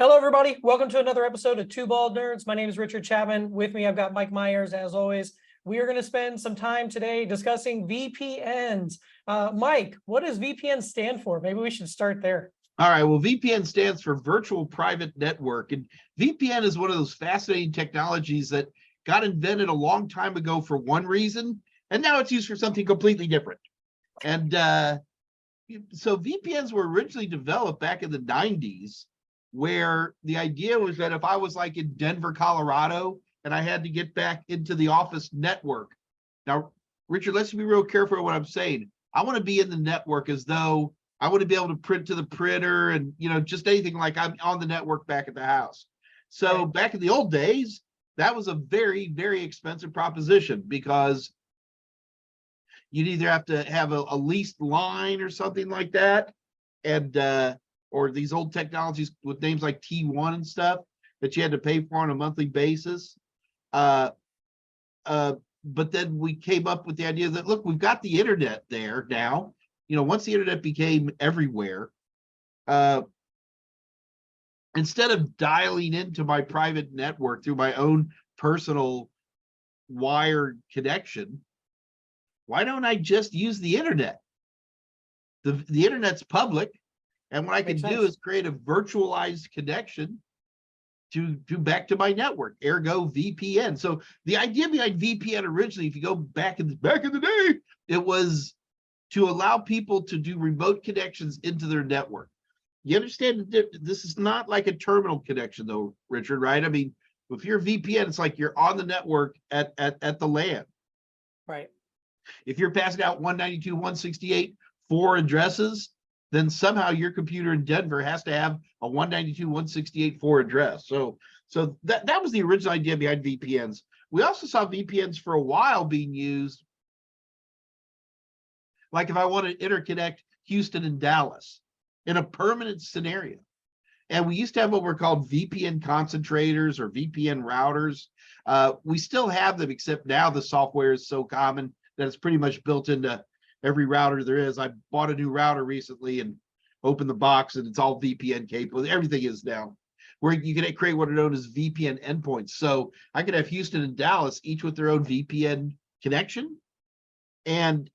Hello, everybody. Welcome to another episode of Two Bald Nerds. My name is Richard Chapman. With me, I've got Mike Meyers, as always. We are going to spend some time today discussing VPNs. Mike, what does VPN stand for? Maybe we should start there. All right, well, VPN stands for Virtual Private Network. And VPN is one of those fascinating technologies that got invented a long time ago for one reason, and now it's used for something completely different. And so VPNs were originally developed back in the 90s, where the idea was that if I was like in Denver, Colorado, and I had to get back into the office network. Now, Richard, let's be real careful with what I'm saying. I want to be in the network as though I want to be able to print to the printer and, just anything like I'm on the network back at the house. So back in the old days, that was a very, very expensive proposition because you'd either have to have a leased line or something like that. And, or these old technologies with names like T1 and stuff that you had to pay for on a monthly basis. But then we came up with the idea that, look, we've got the internet there now. Once the internet became everywhere, instead of dialing into my private network through my own personal wired connection, why don't I just use the internet? The internet's public. And what I can do is create a virtualized connection to back to my network, ergo VPN. So the idea behind VPN originally, if you go back in the day, it was to allow people to do remote connections into their network. You understand this is not like a terminal connection though, Richard, right? I mean, if you're VPN, it's like you're on the network at the LAN. Right. If you're passing out 192.168.4 addresses, then somehow your computer in Denver has to have a 192.168.4 address. So that was the original idea behind VPNs. We also saw VPNs for a while being used, like if I want to interconnect Houston and Dallas in a permanent scenario. And we used to have what were called VPN concentrators or VPN routers. We still have them, except now the software is so common that it's pretty much built into every router there is. I bought a new router recently and opened the box and it's all VPN capable. Everything is now, where you can create what are known as VPN endpoints. So I could have Houston and Dallas, each with their own VPN connection. And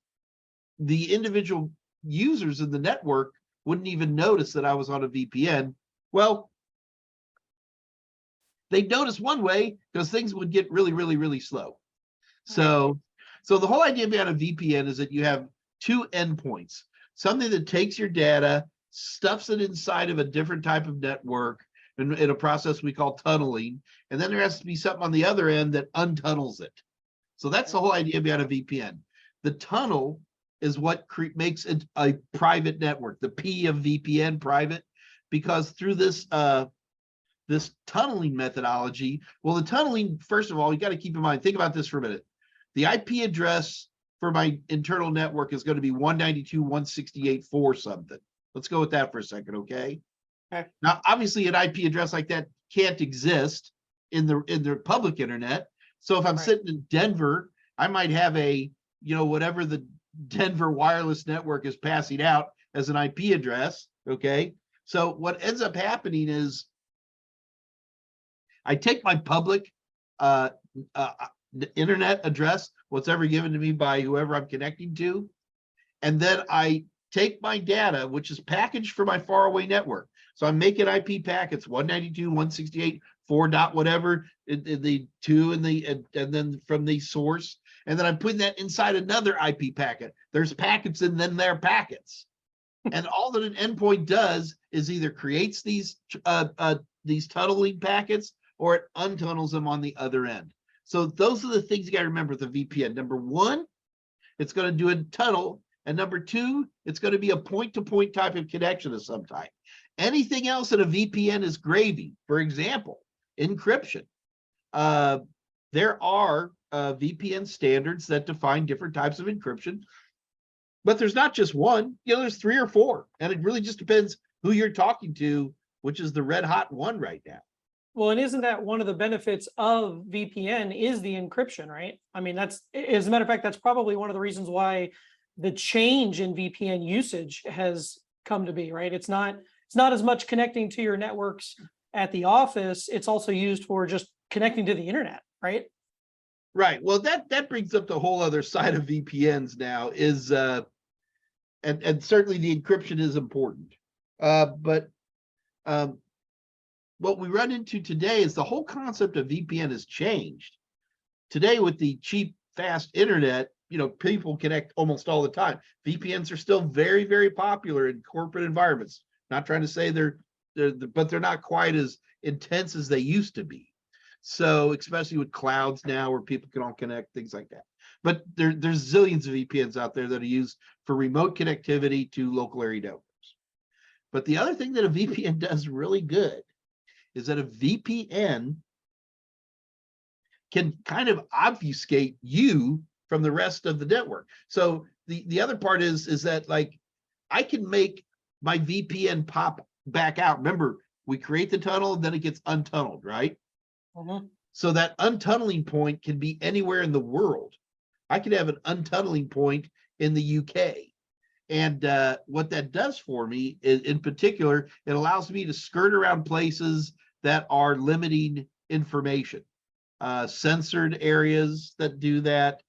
the individual users in the network wouldn't even notice that I was on a VPN. Well, they'd notice one way because things would get really, really, really slow. So the whole idea behind a VPN is that you have two endpoints, something that takes your data, stuffs it inside of a different type of network in a process we call tunneling. And then there has to be something on the other end that untunnels it. So that's the whole idea behind a VPN. The tunnel is what makes it a private network, the P of VPN, private, because through this this tunneling methodology, well, the tunneling, first of all, you got to keep in mind, think about this for a minute. The IP address for my internal network is going to be 192.168.4 something. Let's go with that for a second, okay? Now, obviously, an IP address like that can't exist in the public internet. So if I'm sitting in Denver, I might have a, whatever the Denver wireless network is passing out as an IP address, okay? So what ends up happening is I take my public internet address, what's ever given to me by whoever I'm connecting to, and then I take my data, which is packaged for my faraway network. So I'm making IP packets 192.168.4 dot whatever, the two and then from the source, and then I'm putting that inside another IP packet. There's packets and then there are packets, and all that an endpoint does is either creates these tunneling packets or it untunnels them on the other end. So those are the things you got to remember with the VPN. Number one, it's going to do a tunnel. And number two, it's going to be a point-to-point type of connection of some type. Anything else in a VPN is gravy. For example, encryption. There are VPN standards that define different types of encryption. But there's not just one. There's three or four. And it really just depends who you're talking to, which is the red hot one right now. Well, and isn't that one of the benefits of VPN is the encryption, right? I mean, that's, as a matter of fact, that's probably one of the reasons why the change in VPN usage has come to be, right? It's not as much connecting to your networks at the office, it's also used for just connecting to the internet, right? Right. Well, that brings up the whole other side of VPNs now is and certainly the encryption is important. But what we run into today is the whole concept of VPN has changed. Today, with the cheap, fast internet, people connect almost all the time. VPNs are still very, very popular in corporate environments. Not trying to say but they're not quite as intense as they used to be. So, especially with clouds now where people can all connect, things like that. But there's zillions of VPNs out there that are used for remote connectivity to local area networks. But the other thing that a VPN does really good is that a VPN can kind of obfuscate you from the rest of the network. So the other part is that, like, I can make my VPN pop back out. Remember, we create the tunnel, then it gets untunneled, right? Mhm. So that untunneling point can be anywhere in the world. I could have an untunneling point in the UK. And what that does for me is, in particular, it allows me to skirt around places that are limiting information. Censored areas that do that.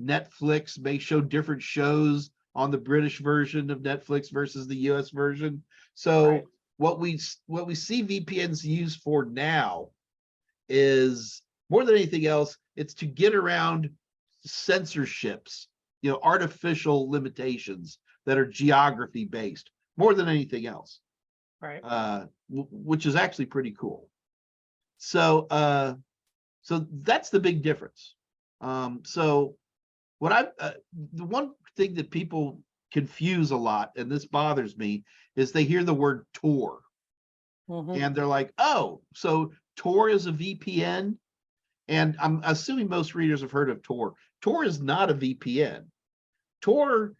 Netflix may show different shows on the British version of Netflix versus the US version. So Right. what we see VPNs used for now is, more than anything else, it's to get around censorships, artificial limitations that are geography based, more than anything else. Right. Which is actually pretty cool. So that's the big difference. So what the one thing that people confuse a lot, and this bothers me, is they hear the word Tor Mhm. and they're like, oh, so Tor is a VPN. And I'm assuming most readers have heard of Tor. Tor is not a VPN. Tor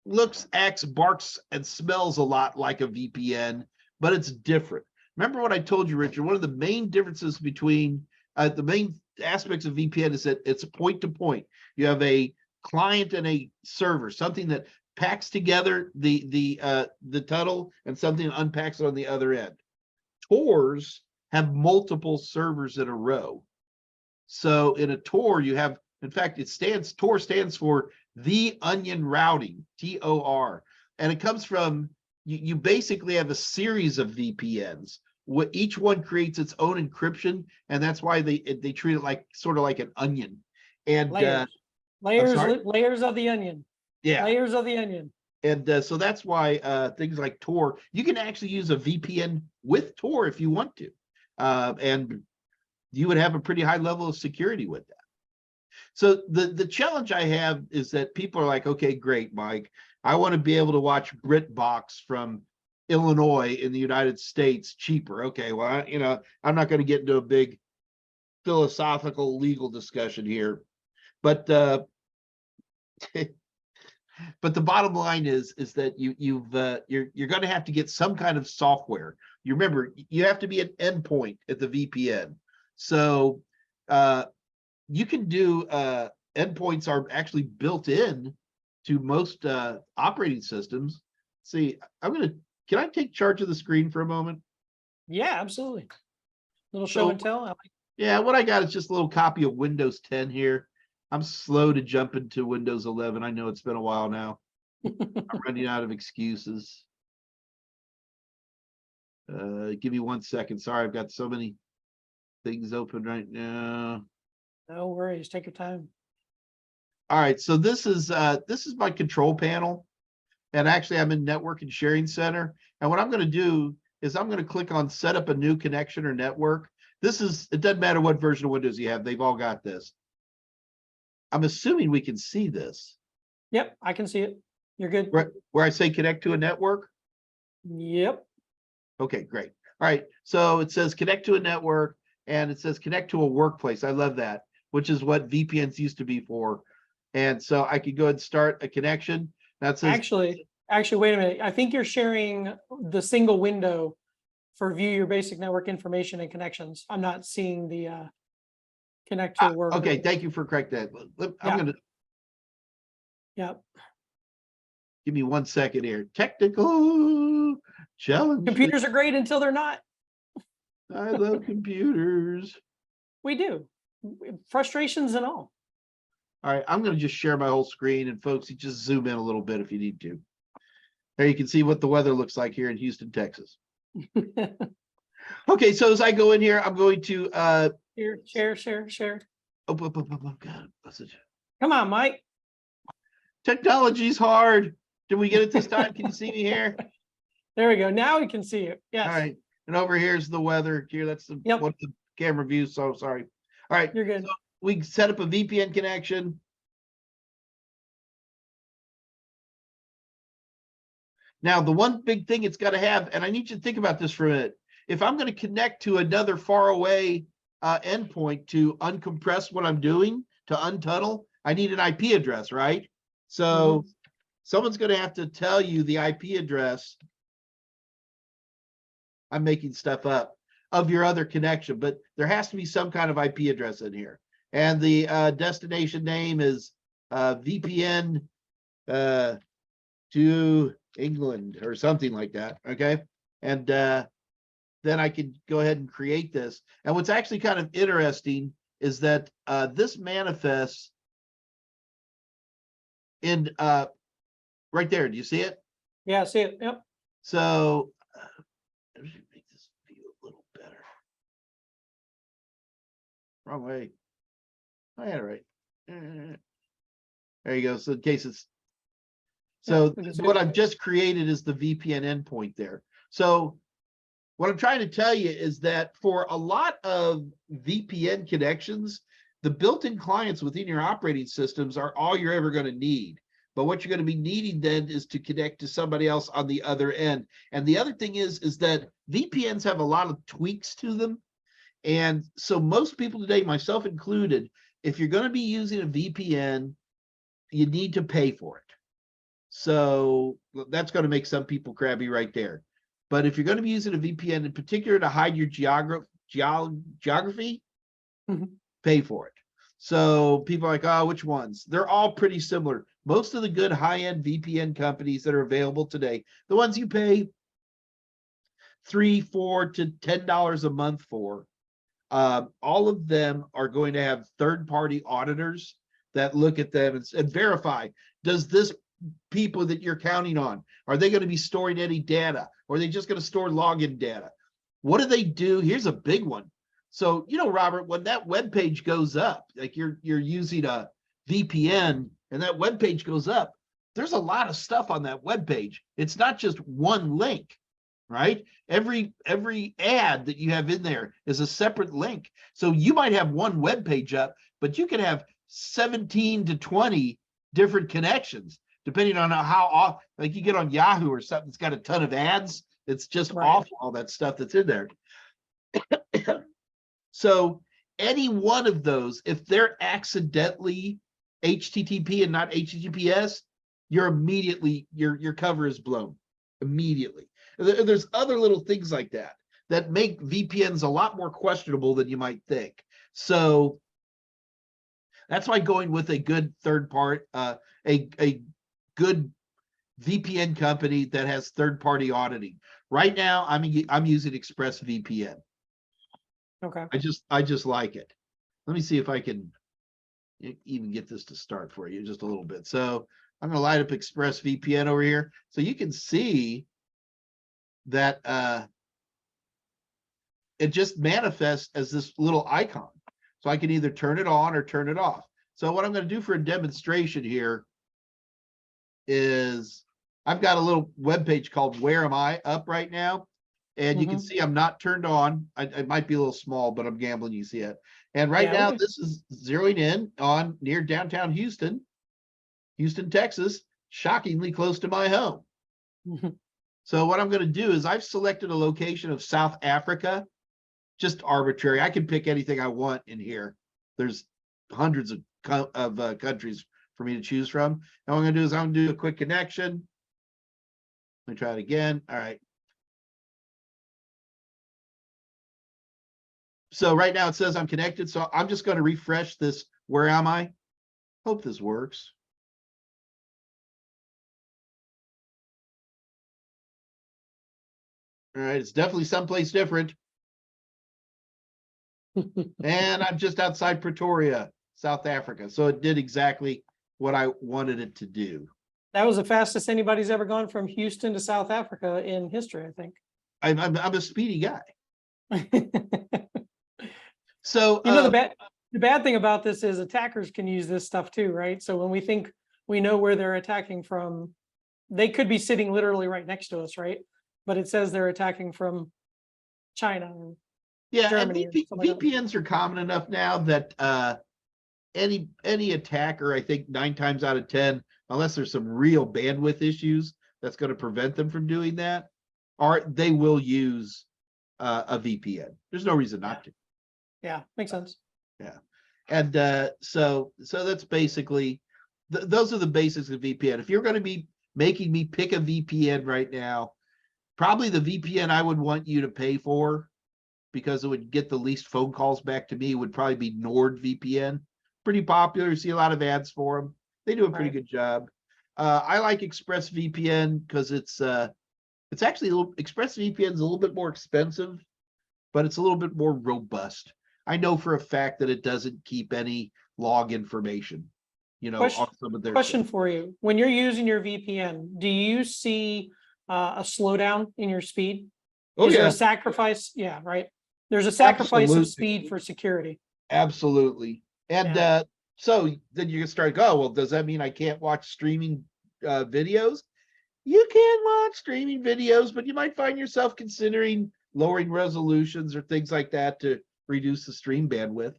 looks, acts, barks, and smells a lot like a VPN, but it's different. Remember what I told you, Richard? One of the main differences between the main aspects of VPN is that it's point to point. You have a client and a server, something that packs together the tunnel and something that unpacks it on the other end. Tors have multiple servers in a row. So in a Tor, you have, in fact, Tor stands for the onion routing, TOR. And it comes from, you basically have a series of VPNs. Each one creates its own encryption, and that's why they treat it like sort of like an onion. And Layers of the onion. Yeah. Layers of the onion. And so that's why things like Tor, you can actually use a VPN with Tor if you want to. And you would have a pretty high level of security with that. So the challenge I have is that people are like, okay, great, Mike. I want to be able to watch BritBox from Illinois in the United States cheaper. Okay, well, I'm not going to get into a big philosophical legal discussion here, but but the bottom line is that you're going to have to get some kind of software. You remember, you have to be an endpoint at the VPN. So you can do endpoints are actually built in to most operating systems. See, can I take charge of the screen for a moment? Yeah, absolutely. Little show and tell. Yeah, what I got is just a little copy of Windows 10 here. I'm slow to jump into Windows 11. I know it's been a while now. I'm running out of excuses. Give me 1 second. Sorry, I've got so many things open right now. No worries. Take your time. All right, so this is my control panel, and actually I'm in Network and Sharing Center. And what I'm going to do is I'm going to click on Set up a new connection or network. It doesn't matter what version of Windows you have; they've all got this. I'm assuming we can see this. Yep, I can see it. You're good. Where I say connect to a network. Yep. Okay, great. All right, so it says connect to a network, and it says connect to a workplace. I love that, which is what VPNs used to be for. And so I could go ahead and start a connection. That says Actually, wait a minute. I think you're sharing the single window for view your basic network information and connections. I'm not seeing the connect to work. Okay, thank you for correcting that. I'm going to. Yep. Give me 1 second here. Technical Challenge. Computers are great until they're not. I love computers. We do. Frustrations and all. All right, I'm going to just share my whole screen, and folks, you just zoom in a little bit if you need to. There you can see what the weather looks like here in Houston, Texas. Okay, so as I go in here, I'm going to Share. oh, God, what's it? Come on, Mike. Technology's hard. Did we get it this time? Can you see me here? There we go. Now we can see you. Yes. All right. And over here's the weather. Here, that's the Yep. what the camera view. So sorry. All right. You're good. So we set up a VPN connection. Now, the one big thing it's got to have, and I need you to think about this for a minute. If I'm going to connect to another far away endpoint to uncompress what I'm doing, to untunnel, I need an IP address, right? So someone's going to have to tell you the IP address. I'm making stuff up of your other connection, but there has to be some kind of IP address in here. And the destination name is VPN to England or something like that. Okay. And then I can go ahead and create this. And what's actually kind of interesting is that this manifests in right there. Do you see it? Yeah, I see it. Yep. So let me make this view a little better. Wrong way. I had it right. There you go. So in case it's so what I've just created is the VPN endpoint there. So what I'm trying to tell you is that for a lot of VPN connections, the built-in clients within your operating systems are all you're ever going to need. But what you're going to be needing then is to connect to somebody else on the other end. And the other thing is that VPNs have a lot of tweaks to them. And so most people today, myself included, if you're going to be using a VPN, you need to pay for it. So that's going to make some people crabby right there. But if you're going to be using a VPN in particular to hide your geography, pay for it. So people are like, oh, which ones? They're all pretty similar. Most of the good high-end VPN companies that are available today, the ones you pay $3, $4 to $10 a month for, all of them are going to have third-party auditors that look at them and verify, does this people that you're counting on, are they going to be storing any data? Or are they just going to store login data? What do they do? Here's a big one. So, you know, Robert, when that web page goes up, like you're using a VPN and that web page goes up, there's a lot of stuff on that web page. It's not just one link, right? Every ad that you have in there is a separate link. So you might have one web page up, but you can have 17 to 20 different connections, depending on how like you get on Yahoo or something that's got a ton of ads. It's just awful, all that stuff that's in there. So any one of those, if they're accidentally HTTP and not HTTPS, you're immediately, your cover is blown immediately. There's other little things like that make VPNs a lot more questionable than you might think. So that's why going with a good third part, a good VPN company that has third-party auditing. Right now, I'm using ExpressVPN. Okay. I just like it. Let me see if I can even get this to start for you just a little bit. So I'm going to light up ExpressVPN over here, so you can see that it just manifests as this little icon. So I can either turn it on or turn it off. So what I'm going to do for a demonstration here is I've got a little web page called Where Am I up right now. And you can see I'm not turned on. It might be a little small, but I'm gambling you see it. And right now this is zeroing in on near downtown Houston, Texas, shockingly close to my home. So what I'm going to do is I've selected a location of South Africa, just arbitrary. I can pick anything I want in here. There's hundreds of countries for me to choose from. And what I'm going to do is I'm going to do a quick connection. Let me try it again. All right. So right now it says I'm connected. So I'm just going to refresh this. Where am I? Hope this works. All right, it's definitely someplace different. And I'm just outside Pretoria, South Africa. So it did exactly what I wanted it to do. That was the fastest anybody's ever gone from Houston to South Africa in history, I think. I'm a speedy guy. You So know, the bad thing about this is attackers can use this stuff too, right? So when we think we know where they're attacking from, they could be sitting literally right next to us, right? But it says they're attacking from China or yeah, Germany and or something like that. VPNs are common enough now that any attacker, I think 9 times out of 10, unless there's some real bandwidth issues that's going to prevent them from doing that, or they will use a VPN. There's no reason not to. Yeah, makes sense. Yeah, and so that's basically those are the basics of VPN. If you're going to be making me pick a VPN right now, probably the VPN I would want you to pay for, because it would get the least phone calls back to me, would probably be NordVPN. Pretty popular. You see a lot of ads for them. They do a pretty good job. I like ExpressVPN because it's actually ExpressVPN is a little bit more expensive, but it's a little bit more robust. I know for a fact that it doesn't keep any log information, on some of their Question stuff. for you. When you're using your VPN, do you see a slowdown in your speed? Oh, Is there yeah, a sacrifice? Yeah, right. There's a sacrifice of absolutely. speed for security. Absolutely. And Yeah. so then you can start go, well, does that mean I can't watch streaming videos? You can watch streaming videos, but you might find yourself considering lowering resolutions or things like that to reduce the stream bandwidth.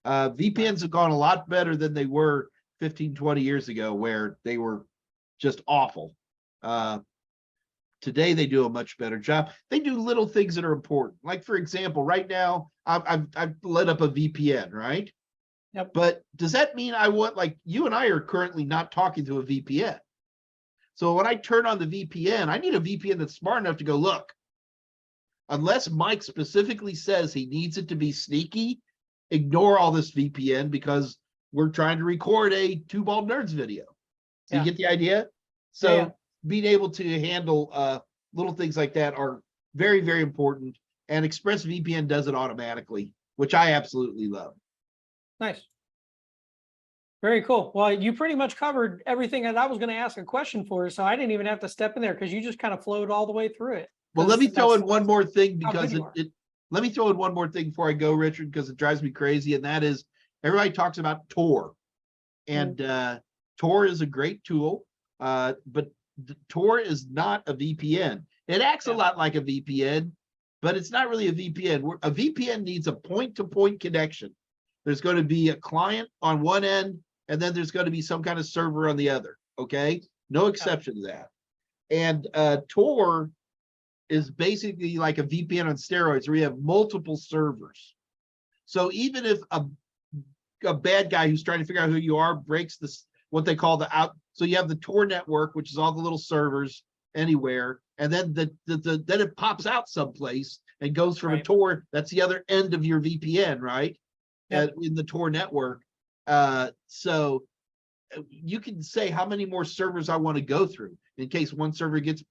VPNs have gone a lot better than they were 15, 20 years ago, where they were just awful. Today they do a much better job. They do little things that are important. Like, for example, right now I've lit up a VPN, right? Yep. But does that mean I want, like, you and I are currently not talking to a VPN? So when I turn on the VPN, I need a VPN that's smart enough to go, look, unless Mike specifically says he needs it to be sneaky, ignore all this VPN because we're trying to record a Two Bald Nerds video. So you get the idea? So being able to handle little things like that are very, very important. And ExpressVPN does it automatically, which I absolutely love. Nice. Very cool. Well, you pretty much covered everything that I was going to ask a question for, so I didn't even have to step in there because you just kind of flowed all the way through it. Well, let me throw in one more thing how because good let me throw in one more thing before I go, Richard, because it drives me crazy. And that is, everybody talks about Tor, and Tor is a great tool, but Tor is not a VPN. It acts a lot like a VPN, but it's not really a VPN. A VPN needs a point-to-point connection. There's going to be a client on one end, and then there's going to be some kind of server on the other. Okay, no exception to that. And Tor is basically like a VPN on steroids, where you have multiple servers. So even if a bad guy who's trying to figure out who you are breaks this, what they call the out, so you have the Tor network, which is all the little servers anywhere, and then then it pops out someplace and goes from a Tor. That's the other end of your VPN, right? In the Tor network. So you can say how many more servers I want to go through in case one server gets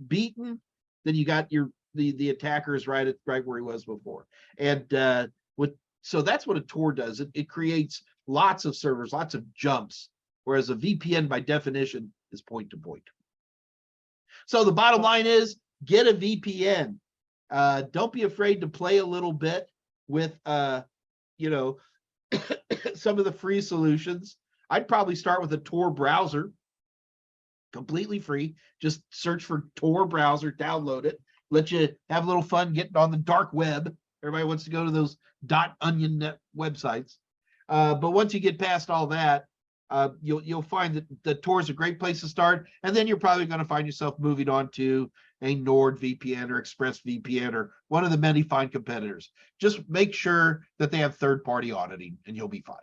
beaten. Then you got the attackers right where he was before. And so that's what a Tor does. It creates lots of servers, lots of jumps, whereas a VPN by definition is point to point. So the bottom line is, get a VPN. Don't be afraid to play a little bit with some of the free solutions. I'd probably start with a Tor browser, completely free. Just search for Tor browser, download it, let you have a little fun getting on the dark web. Everybody wants to go to those .onion net websites. But once you get past all that, you'll find that the Tor is a great place to start. And then you're probably going to find yourself moving on to a NordVPN or ExpressVPN or one of the many fine competitors. Just make sure that they have third-party auditing and you'll be fine.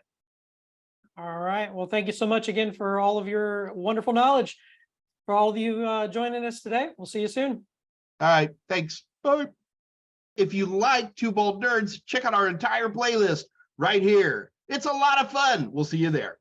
All right. Well, thank you so much again for all of your wonderful knowledge. For all of you joining us today, we'll see you soon. All right. Thanks. Bye. If you like Two Bald Nerds, check out our entire playlist right here. It's a lot of fun. We'll see you there.